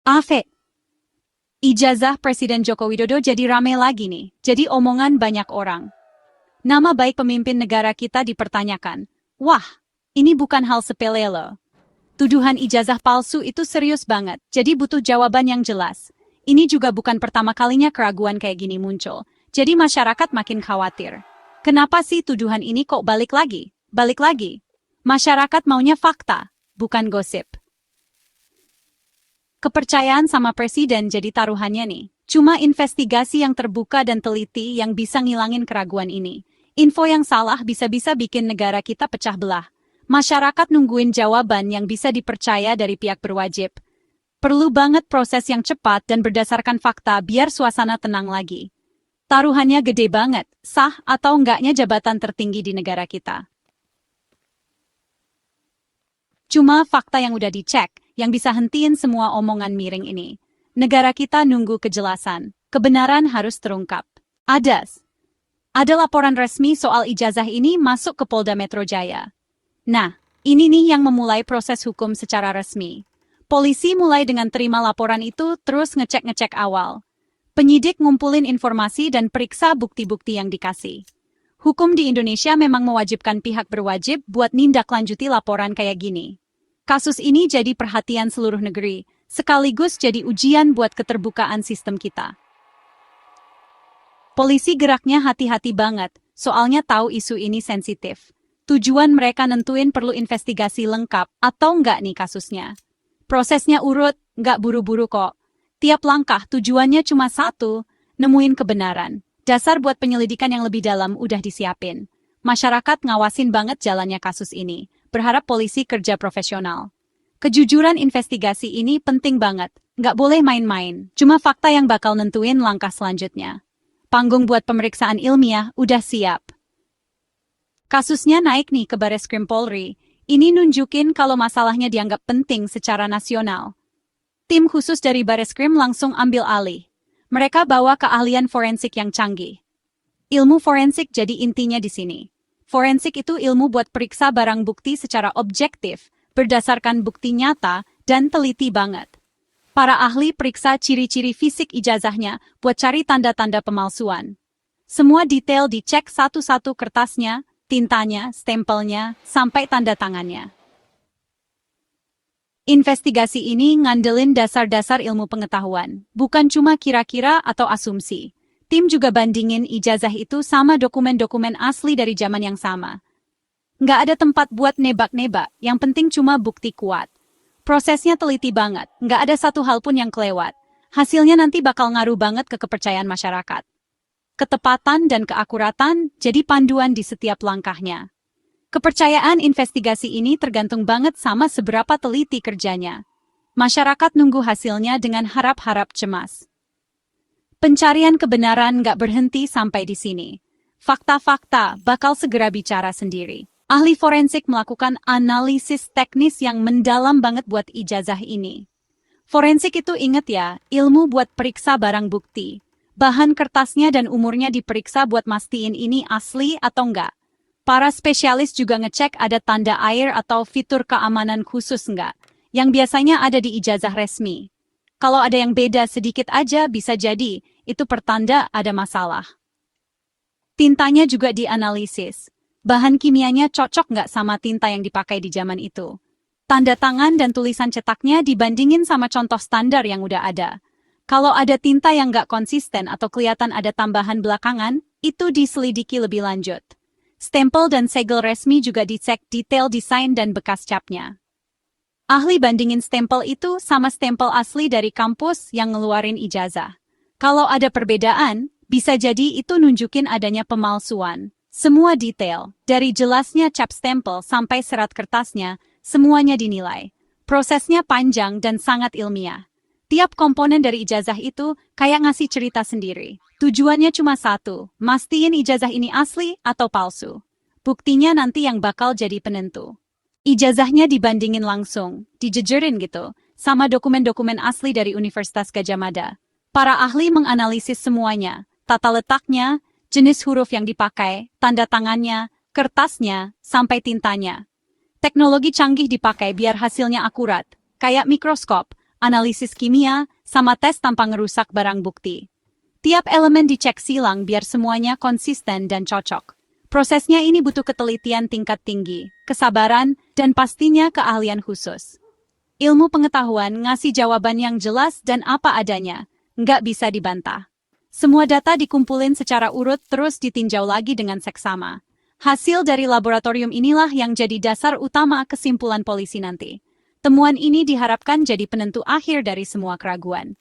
Afe, ijazah Presiden Joko Widodo jadi rame lagi nih, jadi omongan banyak orang. Nama baik pemimpin negara kita dipertanyakan. Wah, ini bukan hal sepele loh. Tuduhan ijazah palsu itu serius banget, jadi butuh jawaban yang jelas. Ini juga bukan pertama kalinya keraguan kayak gini muncul, jadi masyarakat makin khawatir. Kenapa sih tuduhan ini kok balik lagi? Balik lagi. Masyarakat maunya fakta, bukan gosip. Kepercayaan sama presiden jadi taruhannya nih. Cuma investigasi yang terbuka dan teliti yang bisa ngilangin keraguan ini. Info yang salah bisa-bisa bikin negara kita pecah belah. Masyarakat nungguin jawaban yang bisa dipercaya dari pihak berwajib. Perlu banget proses yang cepat dan berdasarkan fakta biar suasana tenang lagi. Taruhannya gede banget, sah atau enggaknya jabatan tertinggi di negara kita. Cuma fakta yang udah dicek, yang bisa hentiin semua omongan miring ini. Negara kita nunggu kejelasan. Kebenaran harus terungkap. Ada laporan resmi soal ijazah ini masuk ke Polda Metro Jaya. Nah, ini nih yang memulai proses hukum secara resmi. Polisi mulai dengan terima laporan itu terus ngecek-ngecek awal. Penyidik ngumpulin informasi dan periksa bukti-bukti yang dikasih. Hukum di Indonesia memang mewajibkan pihak berwajib buat nindaklanjuti laporan kayak gini. Kasus ini jadi perhatian seluruh negeri, sekaligus jadi ujian buat keterbukaan sistem kita. Polisi geraknya hati-hati banget, soalnya tahu isu ini sensitif. Tujuan mereka nentuin perlu investigasi lengkap atau enggak nih kasusnya. Prosesnya urut, enggak buru-buru kok. Tiap langkah tujuannya cuma satu, nemuin kebenaran. Dasar buat penyelidikan yang lebih dalam udah disiapin. Masyarakat ngawasin banget jalannya kasus ini. Berharap polisi kerja profesional. Kejujuran investigasi ini penting banget. Nggak boleh main-main. Cuma fakta yang bakal nentuin langkah selanjutnya. Panggung buat pemeriksaan ilmiah udah siap. Kasusnya naik nih ke Bareskrim Polri. Ini nunjukin kalau masalahnya dianggap penting secara nasional. Tim khusus dari Bareskrim langsung ambil alih. Mereka bawa keahlian forensik yang canggih. Ilmu forensik jadi intinya di sini. Forensik itu ilmu buat periksa barang bukti secara objektif, berdasarkan bukti nyata, dan teliti banget. Para ahli periksa ciri-ciri fisik ijazahnya buat cari tanda-tanda pemalsuan. Semua detail dicek satu-satu kertasnya, tintanya, stempelnya, sampai tanda tangannya. Investigasi ini ngandelin dasar-dasar ilmu pengetahuan, bukan cuma kira-kira atau asumsi. Tim juga bandingin ijazah itu sama dokumen-dokumen asli dari zaman yang sama. Nggak ada tempat buat nebak-nebak, yang penting cuma bukti kuat. Prosesnya teliti banget, nggak ada satu hal pun yang kelewat. Hasilnya nanti bakal ngaruh banget ke kepercayaan masyarakat. Ketepatan dan keakuratan jadi panduan di setiap langkahnya. Kepercayaan investigasi ini tergantung banget sama seberapa teliti kerjanya. Masyarakat nunggu hasilnya dengan harap-harap cemas. Pencarian kebenaran nggak berhenti sampai di sini. Fakta-fakta bakal segera bicara sendiri. Ahli forensik melakukan analisis teknis yang mendalam banget buat ijazah ini. Forensik itu inget ya, ilmu buat periksa barang bukti. Bahan kertasnya dan umurnya diperiksa buat mastiin ini asli atau enggak. Para spesialis juga ngecek ada tanda air atau fitur keamanan khusus enggak, yang biasanya ada di ijazah resmi. Kalau ada yang beda sedikit aja bisa jadi, itu pertanda ada masalah. Tintanya juga dianalisis. Bahan kimianya cocok nggak sama tinta yang dipakai di zaman itu. Tanda tangan dan tulisan cetaknya dibandingin sama contoh standar yang udah ada. Kalau ada tinta yang nggak konsisten atau kelihatan ada tambahan belakangan, itu diselidiki lebih lanjut. Stempel dan segel resmi juga dicek detail desain dan bekas capnya. Ahli bandingin stempel itu sama stempel asli dari kampus yang ngeluarin ijazah. Kalau ada perbedaan, bisa jadi itu nunjukin adanya pemalsuan. Semua detail, dari jelasnya cap stempel sampai serat kertasnya, semuanya dinilai. Prosesnya panjang dan sangat ilmiah. Tiap komponen dari ijazah itu kayak ngasih cerita sendiri. Tujuannya cuma satu, mastiin ijazah ini asli atau palsu. Buktinya nanti yang bakal jadi penentu. Ijazahnya dibandingin langsung, dijejerin gitu, sama dokumen-dokumen asli dari Universitas Gadjah Mada. Para ahli menganalisis semuanya, tata letaknya, jenis huruf yang dipakai, tanda tangannya, kertasnya, sampai tintanya. Teknologi canggih dipakai biar hasilnya akurat, kayak mikroskop, analisis kimia, sama tes tanpa ngerusak barang bukti. Tiap elemen dicek silang biar semuanya konsisten dan cocok. Prosesnya ini butuh ketelitian tingkat tinggi, kesabaran, dan pastinya keahlian khusus. Ilmu pengetahuan ngasih jawaban yang jelas dan apa adanya, nggak bisa dibantah. Semua data dikumpulin secara urut terus ditinjau lagi dengan seksama. Hasil dari laboratorium inilah yang jadi dasar utama kesimpulan polisi nanti. Temuan ini diharapkan jadi penentu akhir dari semua keraguan.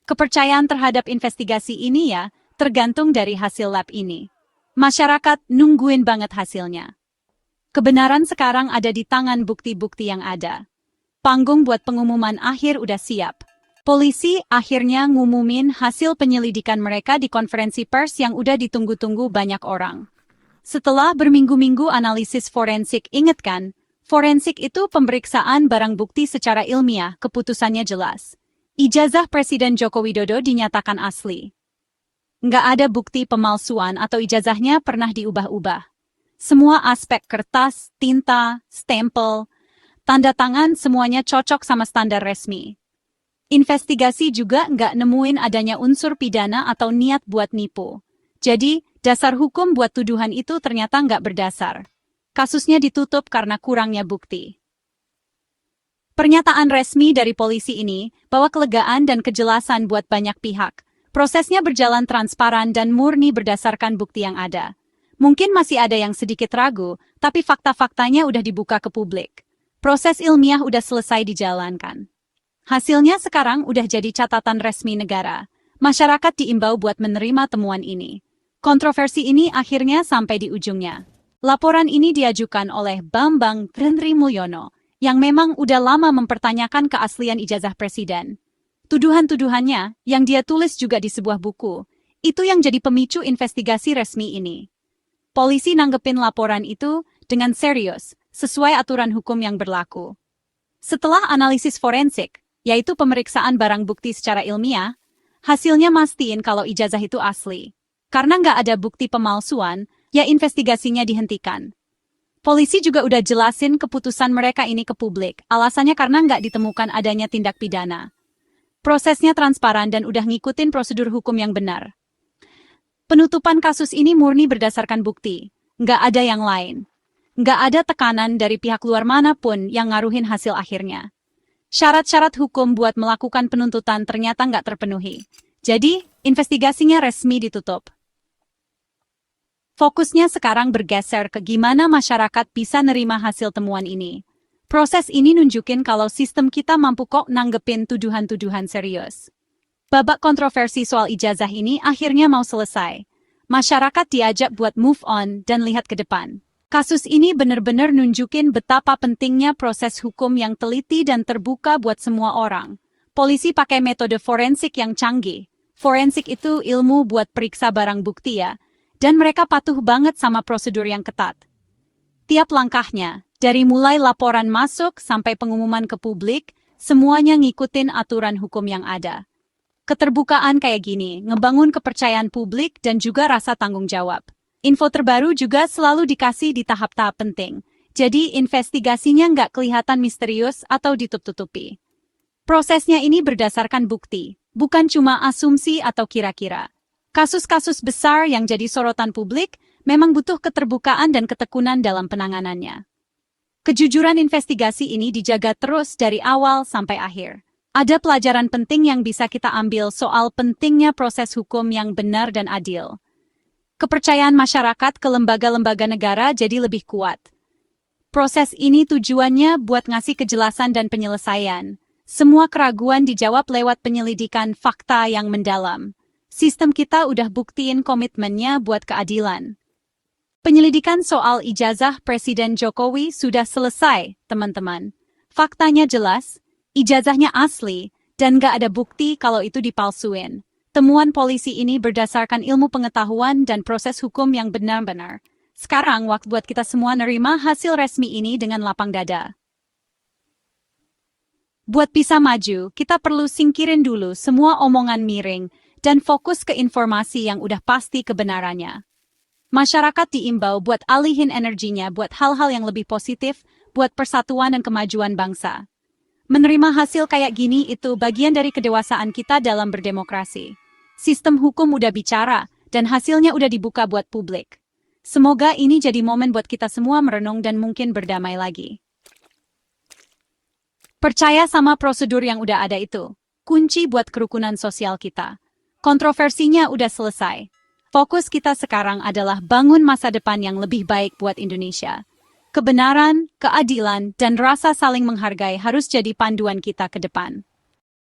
Kepercayaan terhadap investigasi ini ya, tergantung dari hasil lab ini. Masyarakat nungguin banget hasilnya. Kebenaran sekarang ada di tangan bukti-bukti yang ada. Panggung buat pengumuman akhir udah siap. Polisi akhirnya ngumumin hasil penyelidikan mereka di konferensi pers yang udah ditunggu-tunggu banyak orang. Setelah berminggu-minggu analisis forensik, inget kan? Forensik itu pemeriksaan barang bukti secara ilmiah, keputusannya jelas. Ijazah Presiden Joko Widodo dinyatakan asli. Nggak ada bukti pemalsuan atau ijazahnya pernah diubah-ubah. Semua aspek kertas, tinta, stempel, tanda tangan semuanya cocok sama standar resmi. Investigasi juga nggak nemuin adanya unsur pidana atau niat buat nipu. Jadi, dasar hukum buat tuduhan itu ternyata nggak berdasar. Kasusnya ditutup karena kurangnya bukti. Pernyataan resmi dari polisi ini bawa kelegaan dan kejelasan buat banyak pihak. Prosesnya berjalan transparan dan murni berdasarkan bukti yang ada. Mungkin masih ada yang sedikit ragu, tapi fakta-faktanya udah dibuka ke publik. Proses ilmiah udah selesai dijalankan. Hasilnya sekarang udah jadi catatan resmi negara. Masyarakat diimbau buat menerima temuan ini. Kontroversi ini akhirnya sampai di ujungnya. Laporan ini diajukan oleh Bambang Trinri Mulyono, yang memang udah lama mempertanyakan keaslian ijazah presiden. Tuduhan-tuduhannya, yang dia tulis juga di sebuah buku, itu yang jadi pemicu investigasi resmi ini. Polisi nanggepin laporan itu dengan serius, sesuai aturan hukum yang berlaku. Setelah analisis forensik, yaitu pemeriksaan barang bukti secara ilmiah, hasilnya mastiin kalau ijazah itu asli. Karena nggak ada bukti pemalsuan, ya investigasinya dihentikan. Polisi juga udah jelasin keputusan mereka ini ke publik, alasannya karena nggak ditemukan adanya tindak pidana. Prosesnya transparan dan udah ngikutin prosedur hukum yang benar. Penutupan kasus ini murni berdasarkan bukti, nggak ada yang lain. Nggak ada tekanan dari pihak luar manapun yang ngaruhin hasil akhirnya. Syarat-syarat hukum buat melakukan penuntutan ternyata nggak terpenuhi. Jadi, investigasinya resmi ditutup. Fokusnya sekarang bergeser ke gimana masyarakat bisa nerima hasil temuan ini. Proses ini nunjukin kalau sistem kita mampu kok nanggepin tuduhan-tuduhan serius. Babak kontroversi soal ijazah ini akhirnya mau selesai. Masyarakat diajak buat move on dan lihat ke depan. Kasus ini benar-benar nunjukin betapa pentingnya proses hukum yang teliti dan terbuka buat semua orang. Polisi pakai metode forensik yang canggih. Forensik itu ilmu buat periksa barang bukti ya. Dan mereka patuh banget sama prosedur yang ketat. Tiap langkahnya, dari mulai laporan masuk sampai pengumuman ke publik, semuanya ngikutin aturan hukum yang ada. Keterbukaan kayak gini, ngebangun kepercayaan publik dan juga rasa tanggung jawab. Info terbaru juga selalu dikasih di tahap-tahap penting, jadi investigasinya nggak kelihatan misterius atau ditutup-tutupi. Prosesnya ini berdasarkan bukti, bukan cuma asumsi atau kira-kira. Kasus-kasus besar yang jadi sorotan publik memang butuh keterbukaan dan ketekunan dalam penanganannya. Kejujuran investigasi ini dijaga terus dari awal sampai akhir. Ada pelajaran penting yang bisa kita ambil soal pentingnya proses hukum yang benar dan adil. Kepercayaan masyarakat ke lembaga-lembaga negara jadi lebih kuat. Proses ini tujuannya buat ngasih kejelasan dan penyelesaian. Semua keraguan dijawab lewat penyelidikan fakta yang mendalam. Sistem kita udah buktiin komitmennya buat keadilan. Penyelidikan soal ijazah Presiden Jokowi sudah selesai, teman-teman. Faktanya jelas, ijazahnya asli, dan gak ada bukti kalau itu dipalsuin. Temuan polisi ini berdasarkan ilmu pengetahuan dan proses hukum yang benar-benar. Sekarang waktu buat kita semua nerima hasil resmi ini dengan lapang dada. Buat bisa maju, kita perlu singkirin dulu semua omongan miring, dan fokus ke informasi yang udah pasti kebenarannya. Masyarakat diimbau buat alihin energinya buat hal-hal yang lebih positif, buat persatuan dan kemajuan bangsa. Menerima hasil kayak gini itu bagian dari kedewasaan kita dalam berdemokrasi. Sistem hukum udah bicara, dan hasilnya udah dibuka buat publik. Semoga ini jadi momen buat kita semua merenung dan mungkin berdamai lagi. Percaya sama prosedur yang udah ada itu. Kunci buat kerukunan sosial kita. Kontroversinya udah selesai. Fokus kita sekarang adalah bangun masa depan yang lebih baik buat Indonesia. Kebenaran, keadilan, dan rasa saling menghargai harus jadi panduan kita ke depan.